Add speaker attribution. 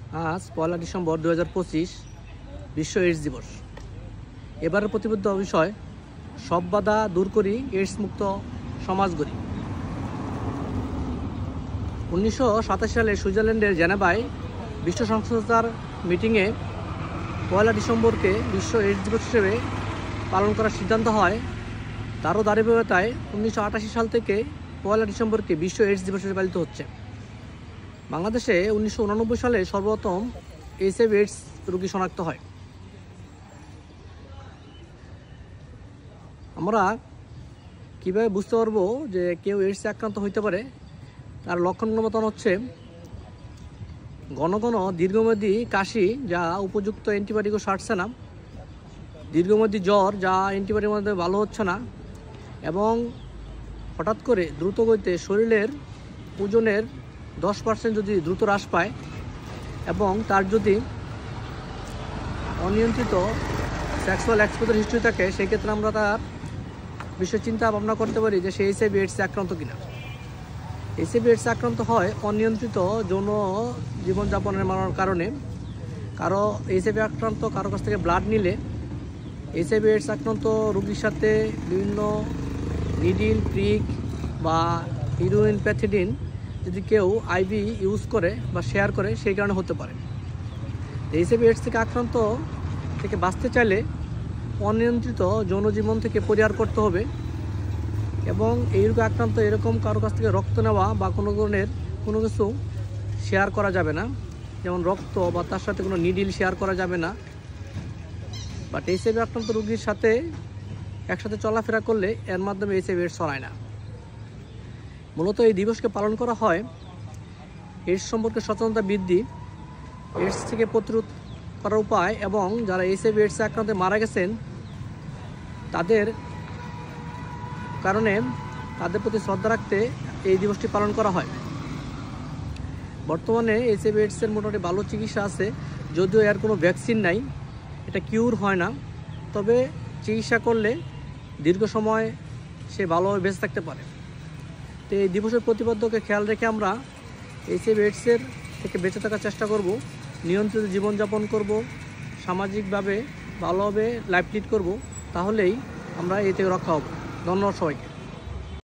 Speaker 1: আজ 1 ডিসেম্বর 2025 বিশ্ব এইডস দিবস। এবারের প্রতিবদ্ধ বিষয় সব বাধা দূর করি, এইডস মুক্ত সমাজ গড়ি। 1987 সালে সুইজারল্যান্ডের জেনেভায় বিশ্ব সংস্থার মিটিংয়ে 1 ডিসেম্বরকে বিশ্ব এইডস দিবস হিসেবে পালন করার সিদ্ধান্ত হয়। তারও ধারাবাহিকতায় 1988 সাল থেকে 1 ডিসেম্বরকে বিশ্ব এইডস দিবস হিসেবে পালিত হচ্ছে। বাংলাদেশে 1989 সালে সর্বপ্রথম এইডস রোগী শনাক্ত হয়। আমরা কীভাবে বুঝতে পারবো যে কেউ এইডসে আক্রান্ত হইতে পারে? তার লক্ষণগুলো মতন হচ্ছে ঘন ঘন দীর্ঘমেয়াদী কাশি যা উপযুক্ত অ্যান্টিবায়োটিকও সারছে না, দীর্ঘমেয়াদী জ্বর যা অ্যান্টিবায়োটিকের মধ্যে ভালো হচ্ছে না, এবং হঠাৎ করে দ্রুত গতিতে শরীরের ওজনের 10% যদি দ্রুত হ্রাস পায় এবং তার যদি অনিয়ন্ত্রিত সেক্সুয়াল এক্সপোজার হিস্ট্রি থাকে, সেক্ষেত্রে আমরা তার বিষয়ে চিন্তা ভাবনা করতে পারি যে সে এইচআইভি/এইডসে আক্রান্ত কিনা। এইচআইভি/এইডসে আক্রান্ত হয় অনিয়ন্ত্রিত যৌন জীবনযাপনের কারণে। কারো এইচআইভি আক্রান্ত কারো কাছ থেকে ব্লাড নিলে এইচআইভি/এইডস আক্রান্ত রোগীর সাথে বিভিন্ন নিডিল, প্রিক বা হিরোইন, প্যাথিডিন যদি কেউ আইভি ইউজ করে বা শেয়ার করে, সেই কারণে হতে পারে। এইচআইভি/এইডস থেকে আক্রান্ত থেকে বাঁচতে চাইলে অনিয়ন্ত্রিত যৌন জীবন থেকে পরিহার করতে হবে এবং এই রোগে আক্রান্ত এরকম কারো কাছ থেকে রক্ত নেওয়া বা কোনো ধরনের কোনো কিছু শেয়ার করা যাবে না, যেমন রক্ত বা তার সাথে কোনো নিডিল শেয়ার করা যাবে না। বাট এইচআইভি আক্রান্ত রোগীর সাথে একসাথে চলাফেরা করলে এর মাধ্যমে এইচআইভি/এইডস ছড়ায় না। মূলত এই দিবসকে পালন করা হয় এইডস সম্পর্কে সচেতনতা বৃদ্ধি, এইডস থেকে প্রতিরোধ করার উপায় এবং যারা এইচআইভি/এইডসে আক্রান্তে মারা গেছেন তাদের কারণে তাদের প্রতি শ্রদ্ধা রাখতে এই দিবসটি পালন করা হয়। বর্তমানে এইচআইভি/এইডসের মোটামুটি ভালো চিকিৎসা আছে, যদিও এর কোনো ভ্যাকসিন নাই, এটা কিউর হয় না, তবে চিকিৎসা করলে দীর্ঘ সময় সে ভালোভাবে বেঁচে থাকতে পারে। তো এই দিবসের প্রতিবদ্ধকে খেয়াল রেখে আমরা এইচআইভি/এইডসের থেকে বেঁচে থাকার চেষ্টা করব, নিয়ন্ত্রিত জীবনযাপন করব, সামাজিকভাবে ভালোভাবে লাইফ লিড করব, তাহলেই আমরা এই থেকে রক্ষা হব। ধন্যবাদ সবাইকে।